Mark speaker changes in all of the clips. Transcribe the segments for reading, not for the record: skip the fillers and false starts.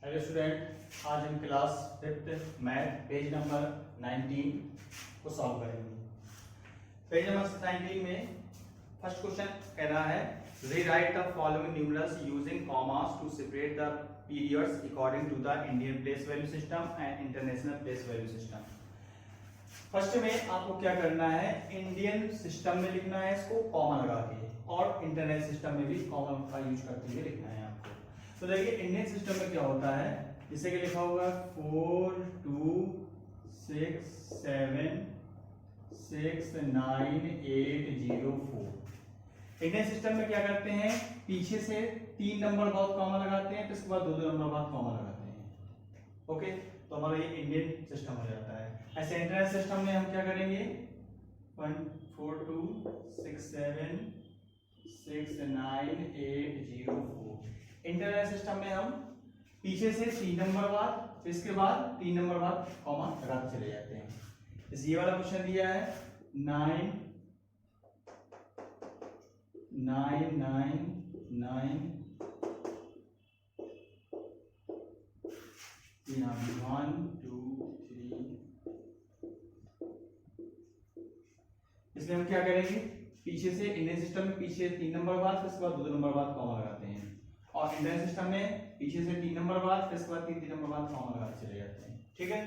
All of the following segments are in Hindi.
Speaker 1: हेलो स्टूडेंट, आज हम class 5th math page number 19 को सॉल्व करेंगे। पेज नंबर 19 में फर्स्ट क्वेश्चन कह रहा है rewrite the following numerals using commas to separate the periods according to the Indian place value system and international place value system. First में आपको क्या करना है, इंडियन सिस्टम में लिखना है इसको कॉमा लगा के, और इंटरनेशनल सिस्टम में भी कॉमा का यूज करते हुए लिखना है आपको। तो देखिए इंडियन सिस्टम में क्या होता है, जैसे कि लिखा होगा 4 2 6 7 6 9 8 0 4। इंडियन सिस्टम में क्या करते हैं, पीछे से 3 नंबर बाद कॉमा लगाते हैं, फिर उसके बाद 2 नंबर बाद कॉमा लगाते हैं। ओके, तो हमारा ये इंडियन सिस्टम हो जाता है। ऐसे इंटरनेशनल सिस्टम में हम क्या करेंगे, 1 4 2 6 7 6 9 8 0 4। इंटरनेशनल सिस्टम में हम पीछे से 3 नंबर बाद, फिर इसके बाद 3 नंबर बाद कॉमा लगाते चले जाते हैं। इस ये वाला क्वेश्चन दिया है 9 9 9 9, यहाँ 1 2 3। इसलिए हम क्या करेंगे, पीछे से इंडियन सिस्टम में पीछे 3 नंबर बाद, फिर उसके बाद 2 नंबर बाद कॉमा लगाते हैं, और इंडियन सिस्टम में पीछे से 3 नंबर बाद, फिर उसके बाद 3 नंबर बाद कॉमा लगाते चले जाते हैं। ठीक है,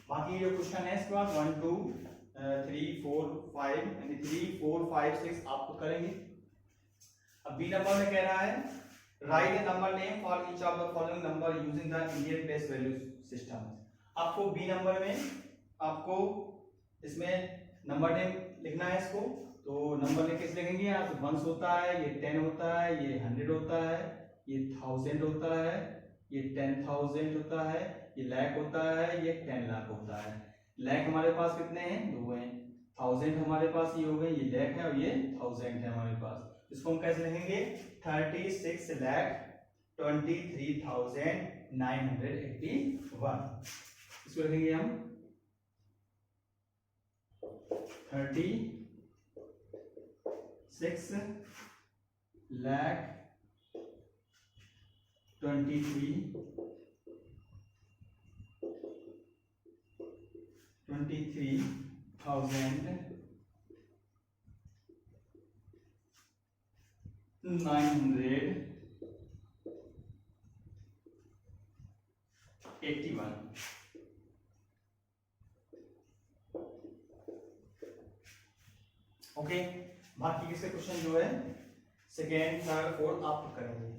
Speaker 1: बाकी जो क्वेश्चन है इसके बाद 1 2 3 4 5 यानी 3 4 5 6 आपको करेंगे। अब बी नंबर में कह रहा है right the number name for each of the following number using the Indian place value system. आपको बी नंबर में आपको इसमें नंबर नेम लिखना है इसको। तो नंबर नेम कैसे लिखेंगे, यहाँ तो 1 होता है, ये 10 होता है, ये 100 होता है, ये 1000 होता है, ये 10,000 होता है, ये लाख होता है, ये 10 लाख होता है। लाख हमारे पास कितने हैं, 2 हैं। 1000 हमारे पास ये हो गए, ये लाख है, और ये 1000 है हमारे पास। इसको हम कैसे लिखेंगे, 36,23,981। इसको लिखेंगे हम 36,23,981। ओके, बाकी किसके क्वेश्चन जो है सेकेंड थर्ड फोर्थ आप करेंगे।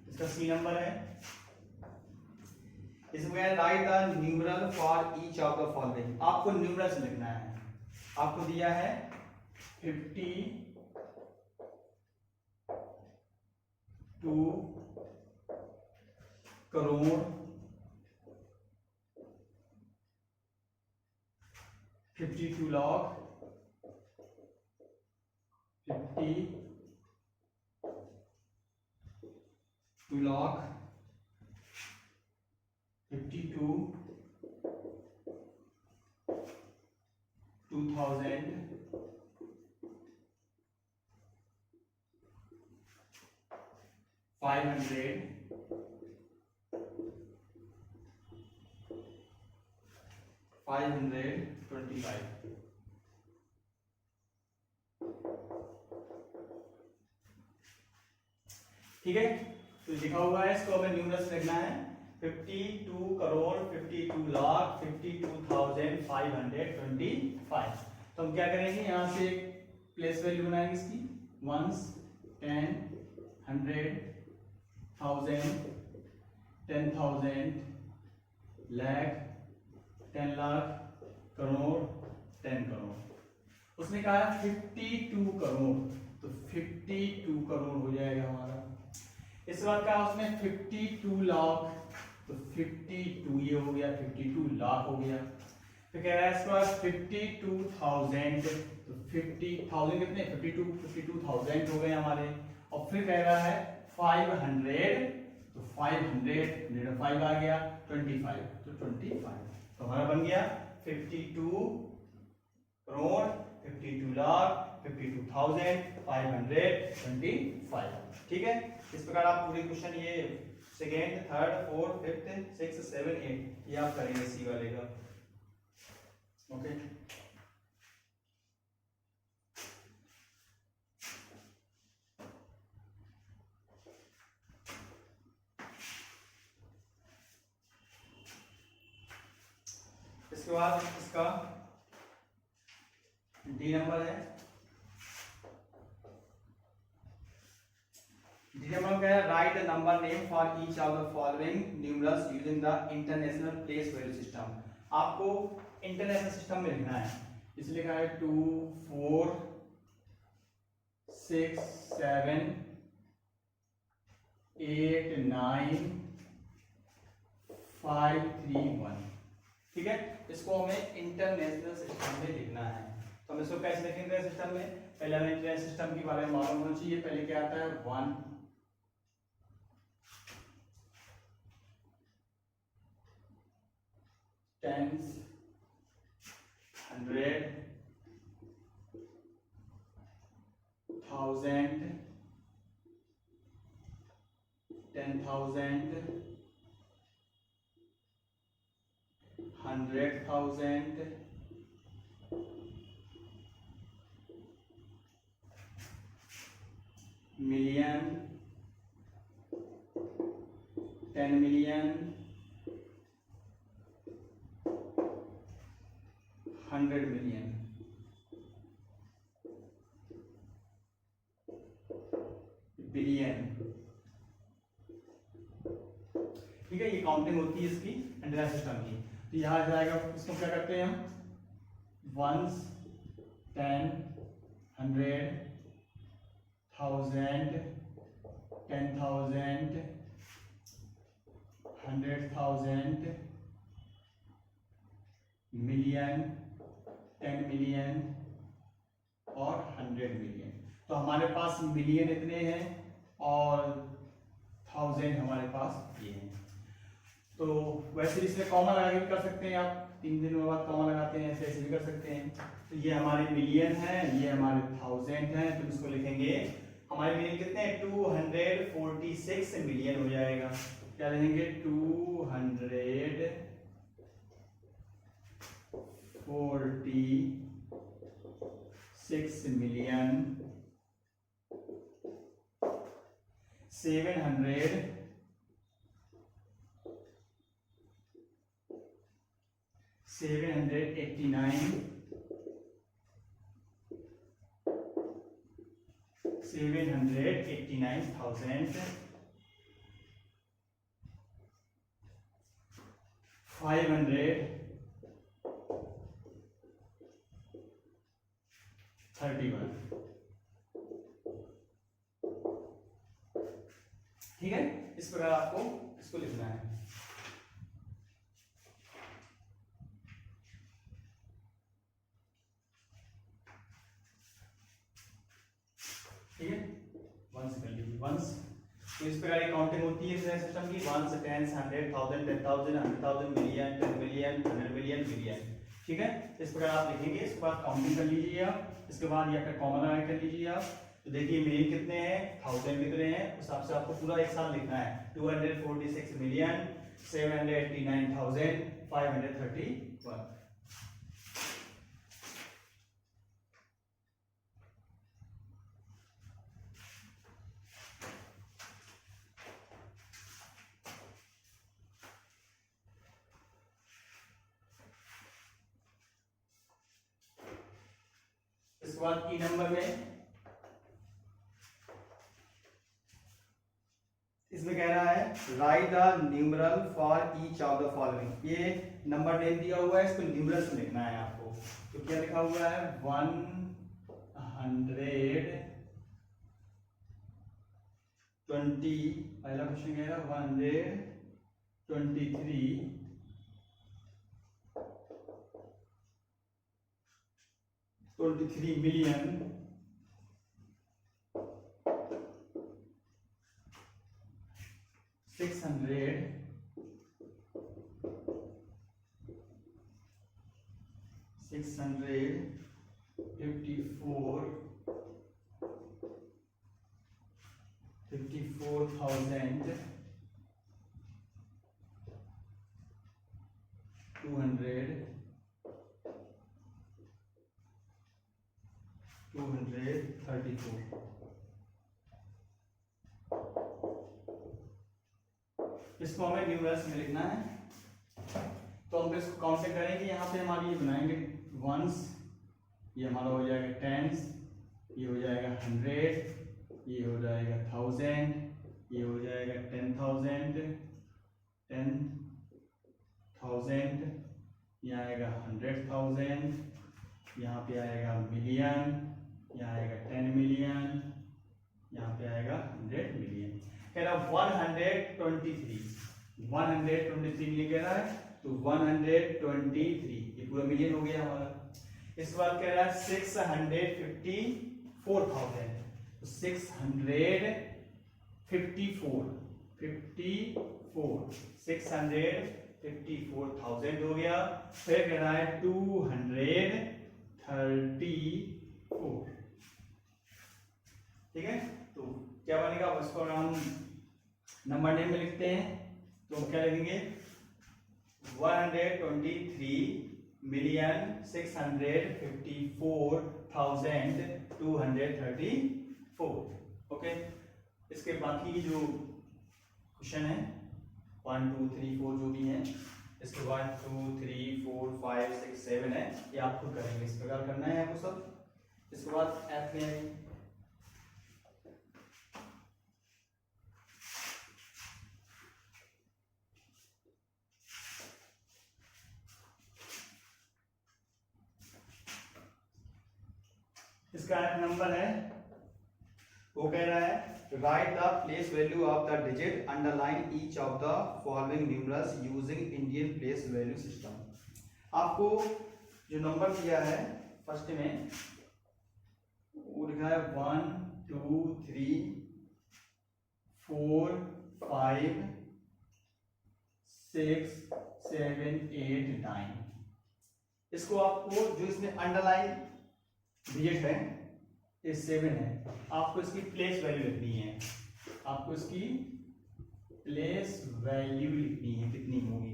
Speaker 1: इसका सी नंबर है, इसमें right the numeral for each of the following. आपको न्यूमरल्स लिखना है। आपको दिया है 52 करोड़ 52 लाख 52 लाख 52 2000 500 525। ठीक है, तो लिखा हुआ है, इसको हमें न्यूमरल्स लिखना है 52 करोड़ 52 लाख 52,525। तो हम क्या करेंगे, यहां से प्लेस वैल्यू बनाएंगे इसकी, 1 10 100 1000 10,000 लाख 10 लाख करोड़ 10 करोड़। उसने कहा 52 करोड़, तो 52 करोड़ हो जाएगा हमारा। इस बार का उसमें 52 लाख, तो 52 ये हो गया, 52 लाख हो गया। फिर कह रहा है इसके बाद 52,000, तो 50,000 कितने, 52,000 हो गए हमारे। और फिर कह रहा है 500, तो 500 5 आ गया 25, तो 25 तो हमारा बन गया 52 करोड़ 52 लाख 52,525। ठीक है, इस प्रकार आप पूरे क्वेश्चन ये second, third, fourth, fifth, six, seven, eight ये आप करेंगे सी वाले का। ओके, इसके बाद इसका डी नंबर है। डी नंबर क्या है? Right the number name for each of the following numerals using the international place value system. आपको इंटरनेशनल सिस्टम में लिखना है, इसलिए लिखा है 2 4 6 7 8 9 5 3 1। ठीक है, इसको हमें इंटरनेशनल सिस्टम में लिखना है। तो हम इसको कैसे लिखेंगे सिस्टम में? पहले हमें इंटरनेशनल सिस्टम के बारे में मालूम होना चाहिए। पहले क्या आता है? 1 tens, 100, 1000, 10,000, 100,000, million, 10 million, 100 million, billion. ठीक है, ये काउंटिंग होती है इसकी इंटरनेशनल सिस्टम की। तो यहां जाएगा, इसको क्या करते हैं हम? वंस, 10, 100, 1000, 10,000, 100,000, मिलियन, 10 मिलियन और 100 मिलियन। तो हमारे पास मिलियन इतने हैं और 1000 हमारे पास ये हैं। तो वैसे इसमें कॉमन लगा के भी कर सकते हैं आप, 3 दिनों बाद कॉमन लगाते हैं, ऐसे ऐसे भी कर सकते हैं। तो ये हमारे मिलियन है, ये हमारे 1000 है, तो इसको लिखेंगे हमारे मिलियन कितने हैं? 246 मिलियन हो जाएगा। क्या लिखेंगे? 246 मिलियन 789 789,530 31। ठीक है, इस प्रकार आपको इसको लिखना है। ठीक है, वंस कर लीजिए वंस। तो इस प्रकार काउंटिंग होती है सिस्टम की, ones, tens, 100, 1000, 10,000, 100,000, million, 10 million, 100 million, billion. ठीक है, इस प्रकार आप लिखेंगे। इसके बाद काउंटिंग कर लीजिए आप, इसके बाद या फिर कॉमन लगा कर लीजिए आप। तो देखिए मिलियन कितने हैं, 1000 कितने हैं, उस हिसाब से आपको पूरा एक साथ लिखना है। 246 मिलियन 789,531। इसके बाद की नंबर में इसमें कह रहा है right the numeral for each of the following. ये नंबर नेम दिया हुआ है, इसको न्यूमरल्स लिखना है आपको। तो क्या लिखा हुआ है? 120, पहला क्वेश्चन कह रहा है 123 मिलियन $234 इसको हमें न्यूमरल्स में लिखना है। तो हम इसको काउंट करेंगे, यहाँ पे हमारी ये बनाएंगे वंस, ये हमारा हो जाएगा टेंस, ये हो जाएगा 100, ये हो जाएगा 1000, ये हो जाएगा 10,000, यहाँ आएगा 100,000, यहाँ पे आएगा मिलियन, यहाँ आएगा 10 मिलियन, यहाँ पे आएगा 100 मिलियन। कह रहा 123 ये कह रहा है, तो 123 ये पूरा मिलियन हो गया हमारा। इस बार कह रहा है 654,000, तो 654,000 हो गया। फिर कह रहा है 234, ठीक है। तो क्या बनेगा, उसको हम नंबर नेम में लिखते हैं, तो क्या लिखेंगे 123,654,234। ओके, इसके बाकी जो क्वेश्चन है 1 2 3 4 जो भी हैं, इसके बाद 2 3 4 5 6 7 है, ये आप खुद करेंगे, इस प्रकार करना है आपको सब। इसके बाद एफ में इसका नंबर है, वो कह रहा है right the place value of the digit, underline each of the following numerals using Indian place value system. आपको जो नंबर दिया है फर्स्ट में वो लिखा है 1 2 3 4 5 6 7 8 9। इसको आपको जो इसमें अंडरलाइन डिजिट है ये 7 है, आपको इसकी प्लेस वैल्यू लिखनी है, आपको इसकी प्लेस वैल्यू लिखनी है, कितनी होगी।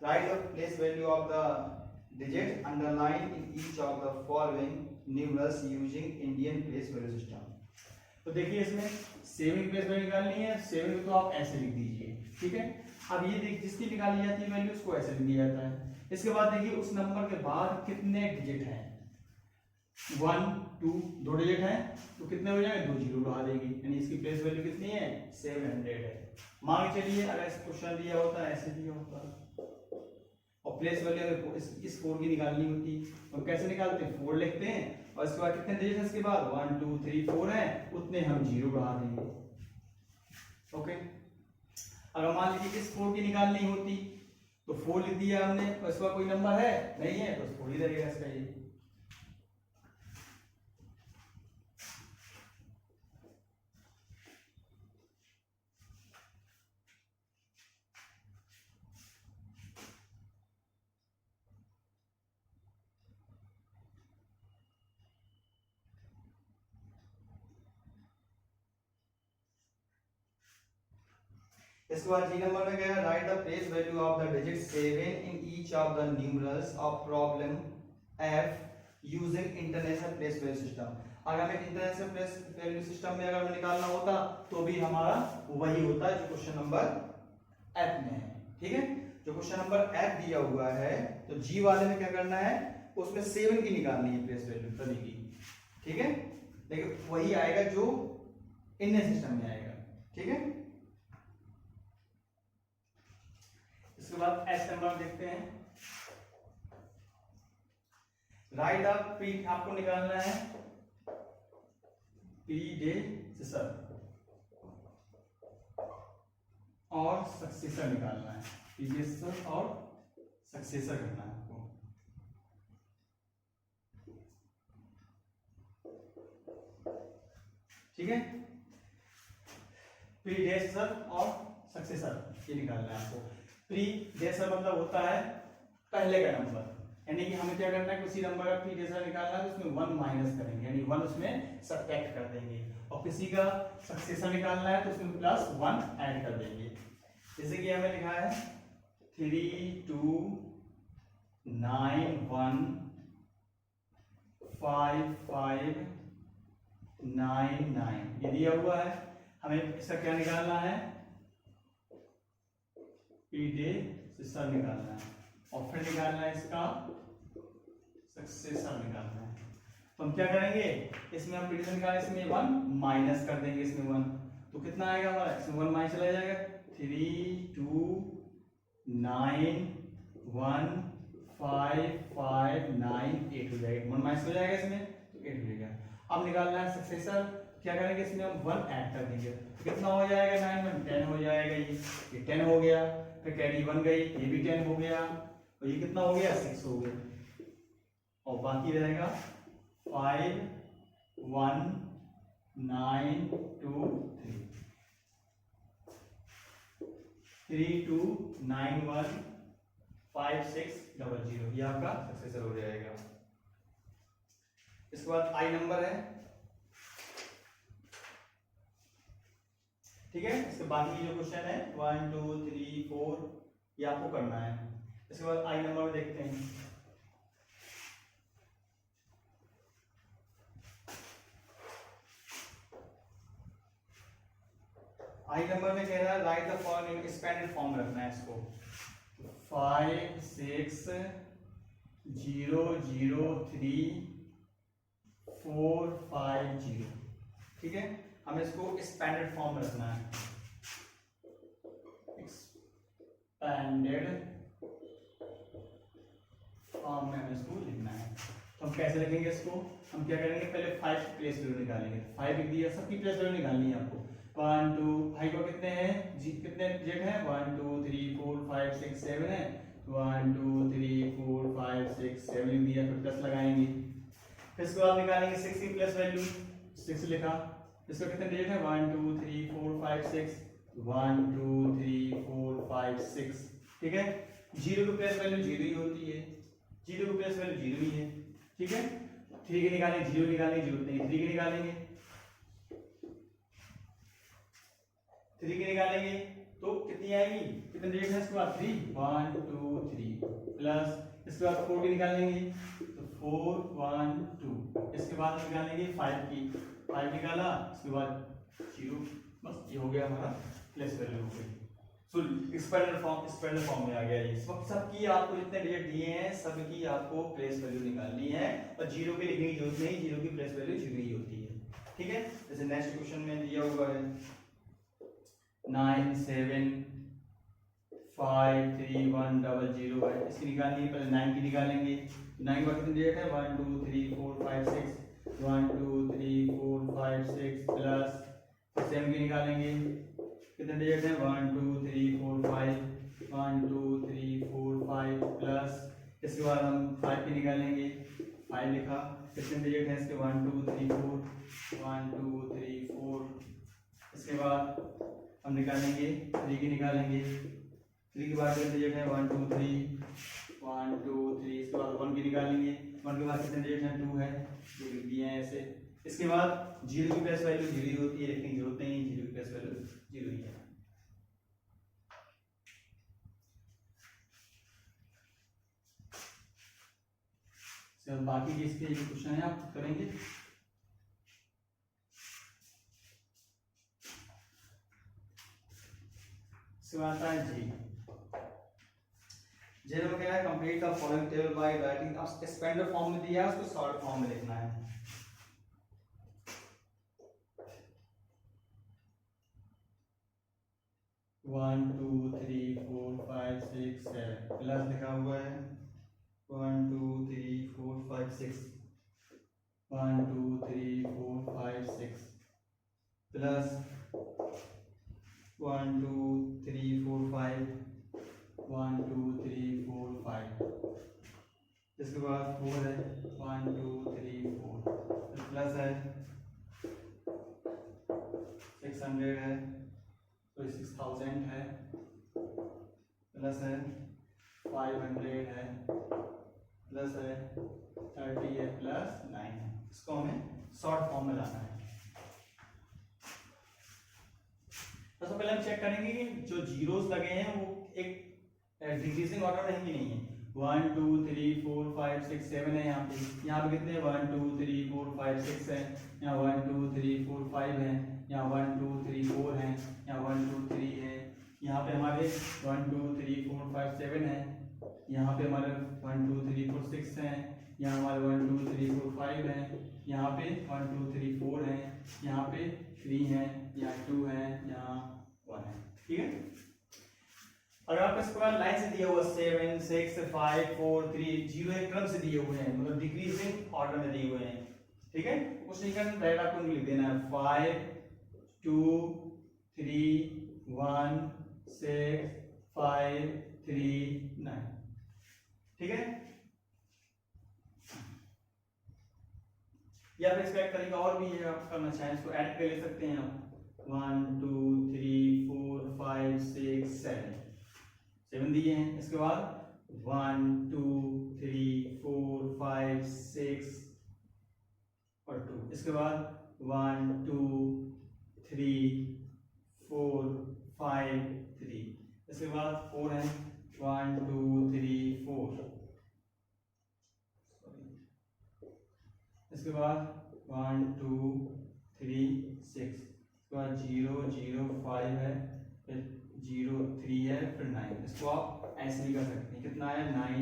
Speaker 1: Right the place value of the digit underline in each of the following numerals using Indian place value system. तो देखिए इसमें 7 प्लेस वैल्यू निकालनी है, 7 तो आप ऐसे लिख दीजिए, ठीक है। अब ये देख जिसकी निकाली जाती है वैल्यू उसको ऐसे लिख दिया जाता है। इसके बाद देखिए उस नंबर के बाद कितने डिजिट हैं, 1 2 2 डिजिट है, तो कितने हो जाएंगे, 2 जीरो बढ़ा देंगे, यानी इसकी प्लेस वैल्यू कितनी है 700 है। मान चलिए अगर इस क्वेश्चन दिया होता है ऐसे दिया होता है और प्लेस वैल्यू इस 4 की निकालनी होती, तो कैसे निकालते हैं, 4 लिखते हैं और इसके बाद कितने डिजिट है, इसके बाद 1 2 3 4 है, उतने हम जीरो बढ़ा देंगे। ओके, अगर मान लीजिए इस 4 की निकालनी होती तो 4 लिख दिया हमने, और इसका कोई नंबर है नहीं है तो 4 ही रहेगा इसका ये। इसके बाद जी नंबर में गया right the place value of the digit 7 in each of the numerals of problem F using international place value system. अगर हमें इंटरनेशनल प्लेस वैल्यू सिस्टम में अगर हमें निकालना होता तो भी हमारा वही होता है जो क्वेश्चन नंबर एफ में है, ठीक है। जो क्वेश्चन नंबर एफ दिया हुआ है तो जी वाले में क्या करना है, उसमें 7 की निकालनी है प्लेस वैल्यू सभी की, ठीक है। लेकिन वही आएगा जो इंडियन सिस्टम में आएगा, ठीक है। इसके बाद एस नंबर देखते हैं, राइट ऑफ पी आपको निकालना है प्रीडेसेसर और सक्सेसर निकालना है, प्रीडेसेसर और सक्सेसर करना है आपको। ठीक है, प्रीडेसेसर और सक्सेसर, ये निकालना है आपको। प्रीडेसेसर मतलब होता है पहले का नंबर, यानी कि हमें क्या करना है, किसी नंबर का प्रीडेसेसर निकालना है तो उसमें 1 माइनस करेंगे, यानी 1 उसमें सब्ट्रैक्ट कर देंगे, और किसी का सक्सेसर निकालना है तो उसमें प्लस 1 ऐड कर देंगे। जैसे कि हमें लिखा है 3 2 9 1 5 5 9 9, ये दिया हुआ है। हमें इसका क्या निकालना है, प्रीडेसेसर निकालना है, और फिर निकालना है इसका सक्सेसर निकालना है। तो हम क्या करेंगे, इसमें हम प्रीडेसेसर निकालें, इसमें 1 माइनस कर देंगे, इसमें 1, तो कितना आएगा हमारा, इसमें 1 माइनस चला जाएगा, 3 2 9 1 5 5 9 8 हो जाएगा, 1 माइनस हो जाएगा इसमें, तो 8 हो जाएगा। अब निकालना है सक्सेसर, क्या करेंगे, इसमें हम 1 ऐड कर देंगे, कितना हो जाएगा, 9 में 10 हो जाएगा, ये 10 हो गया, फिर कैरी 1 गई, ये भी 10 हो गया, और ये कितना हो गया, 6 हो गया, और बाकी रहेगा 5 1 9 2 3 2 9 1 5 6 0 0, ये आपका सक्सेसर हो जाएगा। इसके बाद आई नंबर है, ठीक है। इसके बाकी जो क्वेश्चन है 1 2 3 4 ये आपको करना है। इसके बाद आई नंबर में देखते हैं, आई नंबर में कह रहा है right the following in expanded form रखना है इसको, 5 6 0 0 3 4 5 0, ठीक है। हमें इसको एक्सपेंडेड फॉर्म में रखना है, एक्सपेंडेड फॉर्म में हमें इसको लिखना है। तो हम कैसे लिखेंगे इसको, हम क्या करेंगे, पहले 5 की प्लेस वैल्यू निकालेंगे, 5 लिख दिया, सबकी प्लेस वैल्यू निकालनी है आपको। 1 2 5 को कितने हैं, कितने डिजिट हैं, 1 2 3 4 5 6 7 है, 1 2 3 4 5 6 7 लिख दिया, फिर प्लस लगाएंगे, फिर इसके बाद निकालेंगे 6 की प्लस वैल्यू, 6 लिखा, इसका कितने डिजिट है, 1 2 3 4 5 6, 1 2 3 4 5 6, ठीक है। 0 की प्लेस वैल्यू 0 ही होती है, 0 की प्लेस वैल्यू 0 ही है, ठीक है। 3 की निकालेंगे, 0 निकालने की जरूरत नहीं, 3 की निकालेंगे, 3 की निकालेंगे तो कितनी आएगी, कितने डिजिट है इसके बाद, 3 1 2 3 प्लस, इसके बाद 4 की निकालेंगे तो 4 1 2, इसके बाद निकालेंगे 5 की, 5 निकाला, इसके बाद 0, बस ये हो गया हमारा प्लेस वैल्यू हो गई। सो एक्सपेंडेड फॉर्म में आ गया ये। सबकी आपको जितने डिजिट दिए हैं सबकी आपको प्लेस वैल्यू निकालनी है, और 0 की लिखने की जरूरत नहीं, 0 की प्लेस वैल्यू 0 ही होती है, ठीक है। जैसे नेक्स्ट क्वेश्चन में दिया हुआ है 9 7 5 3 1 0 0 है, इसकी निकालनी है, पहले 9 की निकालेंगे, 9 का कितने डिजिट है, 1 2 3 4 5 6, 1 2 3 4 5 6 प्लस 7 की निकालेंगे, कितने डिजिट हैं, 1 2 3 4 5, 1 2 3 4 5 प्लस, इसके बाद हम 5 की निकालेंगे, 5 लिखा, कितने डिजिट हैं इसके, 1 2 3 4, 1 2 3 4, इसके बाद हम निकालेंगे 3 की निकालेंगे, 3 के बाद कितने डिजिट हैं, 1 2 3 1 2 3, इसके बाद 1 की निकालेंगे, 1 के बाद कितने डिजिट हैं, 2 है, 2 लिख दिए हैं ऐसे। इसके बाद 0 की प्लेस वैल्यू 0 ही होती है, लिखने की जरूरत नहीं, 0 की प्लेस वैल्यू 0 ही है। सर बाकी जिसके ये क्वेश्चन है आप करेंगे। आता है जी, जेल में क्या है, complete the following table by writing, अब एक्सपेंडेड फॉर्म में दिया है उसको शॉर्ट फॉर्म में लिखना है। One two three four five six seven plus लिखा हुआ है 1 2 3 4 5 6, 1 2 3 4 5 6 प्लस 1 2 3 4 5, 1 2 3 4 5, इसके बाद 4 है, 1 2 3 4 प्लस है 600 है, तो 6000 है प्लस है 500 है प्लस है 30 है प्लस 9 है। इसको हमें शॉर्ट फॉर्म में लाना है। सबसे पहले हम चेक करेंगे कि जो जीरोस लगे हैं वो एक डिक्रीजिंग ऑर्डर में ही नहीं है। 1 2 3 4 5 6 7 है यहाँ पे कितने 1 2 3 4 5 6 है, यहाँ 1 2 3 4 5 है, यहाँ 1 2 3 4 है, यहाँ 1 2 3 है, यहाँ पे हमारे 1 2 3 4 5 7 है, यहाँ पे हमारे 1 2 3 4 6 है, यहाँ हमारे 1 2 3 4 5 है, यहाँ पे 1 2 3 4 है, यहाँ पे 3 है, यहाँ 2 है, यहाँ 1 है। ठीक है, अगर आपको इसके बाद लाइन से दिया हुआ 7 6 5 4 3 0 एक क्रम से दिए हुए हैं, मतलब डिक्रीजिंग ऑर्डर में दिए हुए हैं। ठीक है, कुछ नहीं करना, डायरेक्ट आपको लिख देना है 5 2 3 1 6 5 3 9। ठीक है, या फिर इसका एक तरीका और भी है, आप करना चाहें इसको ऐड कर ले सकते हैं आप 1 2 3 4 5 6 7 दिए हैं। इसके बाद 1 2 3 4 5 6 और 2, इसके बाद 1 2 3 4 5 3, इसके बाद 4 है 1 2 3 4, इसके बाद 1 2 3 6, इसके बाद 0 0 5 है, फिर 0 3 है, फिर 9। इसको आप ऐसे भी कर सकते हैं, कितना है 9,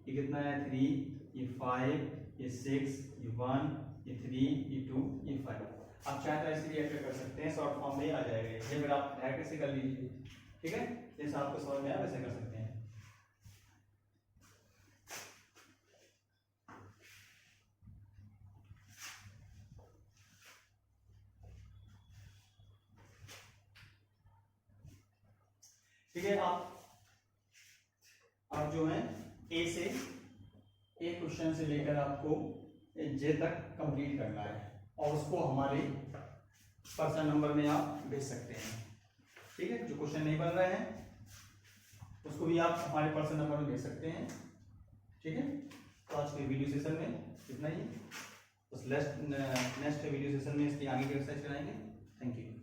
Speaker 1: ये कितना है 3, ये 5, ये 6, ये 1, ये 3, ये 2, ये 5। आप चाहे तो ऐसे भी एंटर कर सकते हैं, शॉर्ट फॉर्म में आ जाएगा ये, फिर आप डायरेक्ट ऐसे कर लीजिए। ठीक है, जैसे आपको समझ में आया वैसे कर सकते हैं। ठीक है, आप जो है ए क्वेश्चन से लेकर आपको जे तक कंप्लीट करना है और उसको हमारे पर्सन नंबर में आप भेज सकते हैं। ठीक है, जो क्वेश्चन नहीं बन रहे हैं उसको भी आप हमारे पर्सन नंबर में भेज सकते हैं। ठीक है, तो आज के वीडियो सेशन में इतना ही, बस नेक्स्ट वीडियो सेशन में इसकी आगे की एक्सरसाइज कराएंगे। Thank you.